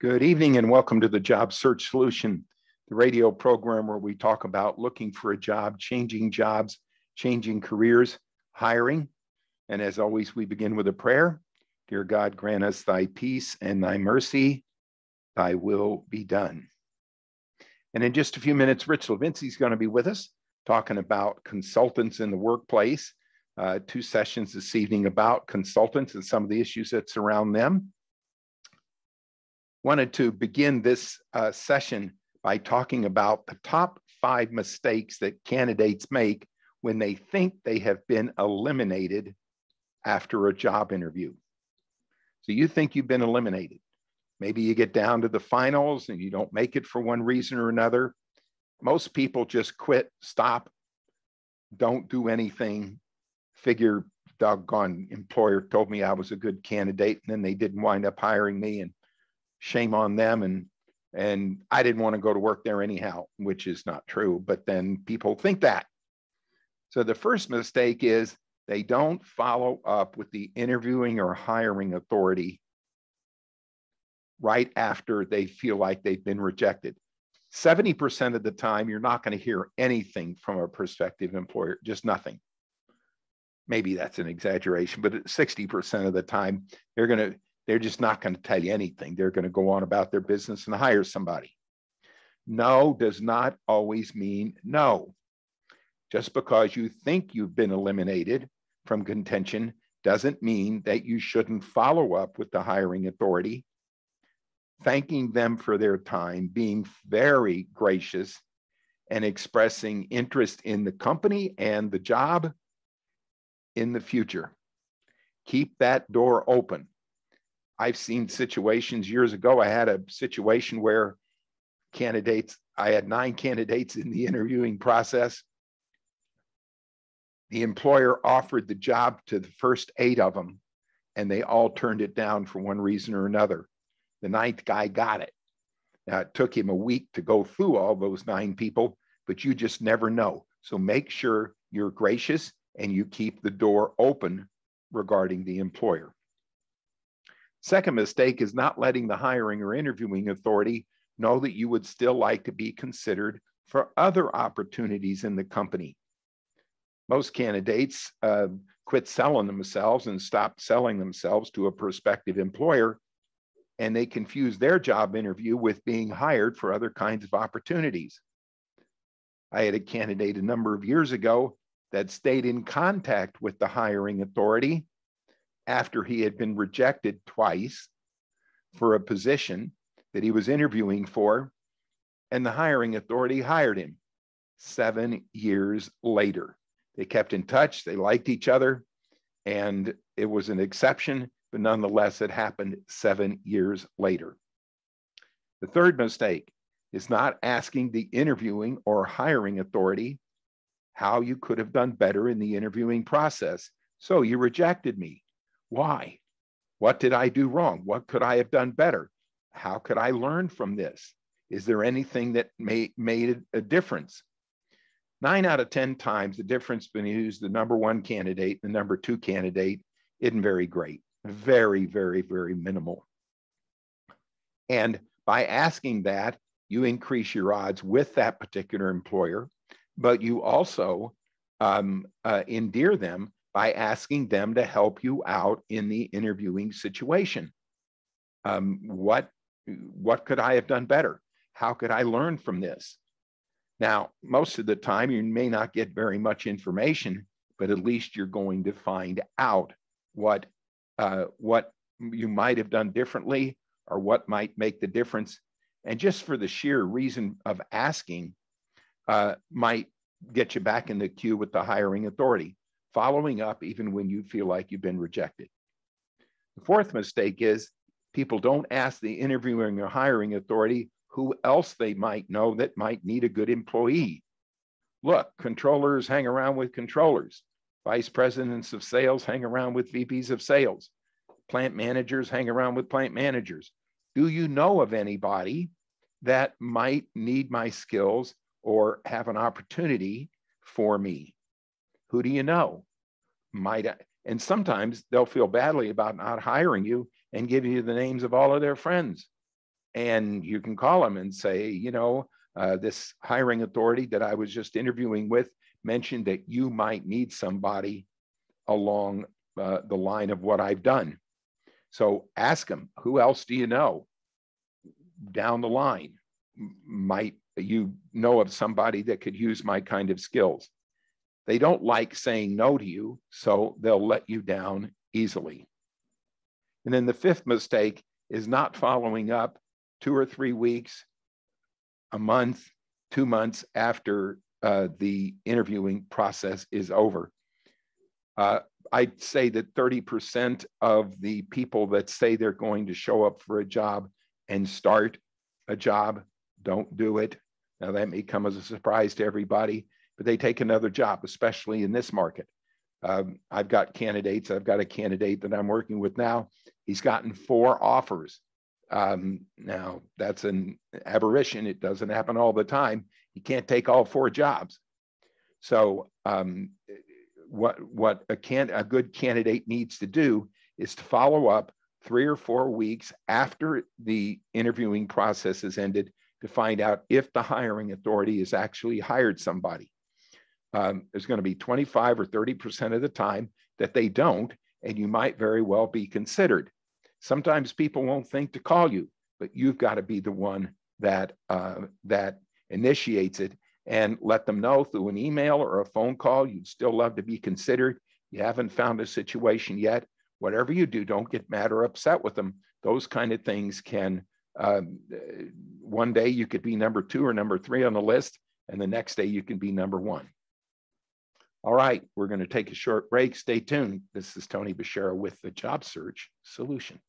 Good evening and welcome to the Job Search Solution, the radio program where we talk about looking for a job, changing jobs, changing careers, hiring. And as always, we begin with a prayer. Dear God, grant us thy peace and thy mercy, thy will be done. And in just a few minutes, Rich Levinsky is going to be with us talking about consultants in the workplace. 2 sessions this evening about consultants and some of the issues that surround them. Wanted to begin this session by talking about the top 5 mistakes that candidates make when they think they have been eliminated after a job interview. So you think you've been eliminated. Maybe you get down to the finals and you don't make it for one reason or another. Most people just quit, stop, don't do anything, figure doggone employer told me I was a good candidate and then they didn't wind up hiring me, and shame on them, and I didn't want to go to work there anyhow, which is not true, but then people think that. So the first mistake is they don't follow up with the interviewing or hiring authority right after they feel like they've been rejected. 70% of the time, you're not going to hear anything from a prospective employer, just nothing. Maybe that's an exaggeration, but 60% of the time, they're just not going to tell you anything. They're going to go on about their business and hire somebody. No does not always mean no. Just because you think you've been eliminated from contention doesn't mean that you shouldn't follow up with the hiring authority, thanking them for their time, being very gracious, and expressing interest in the company and the job in the future. Keep that door open. I've seen situations years ago. I had a situation where I had 9 candidates in the interviewing process. The employer offered the job to the first 8 of them, and they all turned it down for one reason or another. The 9th guy got it. Now, it took him a week to go through all those 9 people, but you just never know. So make sure you're gracious and you keep the door open regarding the employer. Second mistake is not letting the hiring or interviewing authority know that you would still like to be considered for other opportunities in the company. Most candidates quit selling themselves and stop selling themselves to a prospective employer, and they confuse their job interview with being hired for other kinds of opportunities. I had a candidate a number of years ago that stayed in contact with the hiring authority after he had been rejected twice for a position that he was interviewing for, and the hiring authority hired him 7 years later. They kept in touch, they liked each other, and it was an exception, but nonetheless, it happened 7 years later. The third mistake is not asking the interviewing or hiring authority how you could have done better in the interviewing process. So you rejected me. Why? What did I do wrong? What could I have done better? How could I learn from this? Is there anything that made a difference? 9 out of 10 times, the difference between who's the number 1 candidate and the number 2 candidate isn't very great. Very, very, very minimal. And by asking that, you increase your odds with that particular employer, but you also endear them by asking them to help you out in the interviewing situation. What could I have done better? How could I learn from this? Now, most of the time, you may not get very much information, but at least you're going to find out what you might have done differently or what might make the difference. And just for the sheer reason of asking might get you back in the queue with the hiring authority, following up even when you feel like you've been rejected. The fourth mistake is people don't ask the interviewing or hiring authority who else they might know that might need a good employee. Look, controllers hang around with controllers. Vice presidents of sales hang around with VPs of sales. Plant managers hang around with plant managers. Do you know of anybody that might need my skills or have an opportunity for me? Who do you know? And sometimes they'll feel badly about not hiring you and give you the names of all of their friends. And you can call them and say, you know, this hiring authority that I was just interviewing with mentioned that you might need somebody along the line of what I've done. So ask them, who else do you know down the line? Might you know of somebody that could use my kind of skills? They don't like saying no to you, so they'll let you down easily. And then the fifth mistake is not following up 2 or 3 weeks, a month, 2 months after the interviewing process is over. I'd say that 30% of the people that say they're going to show up for a job and start a job don't do it. Now, that may come as a surprise to everybody, but they take another job, especially in this market. I've got candidates. I've got a candidate that I'm working with now. He's gotten 4 offers. Now, that's an aberration. It doesn't happen all the time. You can't take all 4 jobs. So what a good candidate needs to do is to follow up 3 or 4 weeks after the interviewing process has ended to find out if the hiring authority has actually hired somebody. There's going to be 25 or 30% of the time that they don't, and you might very well be considered. Sometimes people won't think to call you, but you've got to be the one that that initiates it, and let them know through an email or a phone call you'd still love to be considered. You haven't found a situation yet. Whatever you do, don't get mad or upset with them. Those kind of things can, one day you could be number 2 or number 3 on the list, and the next day you can be number 1. All right, we're going to take a short break. Stay tuned. This is Tony Bashara with the Job Search Solution.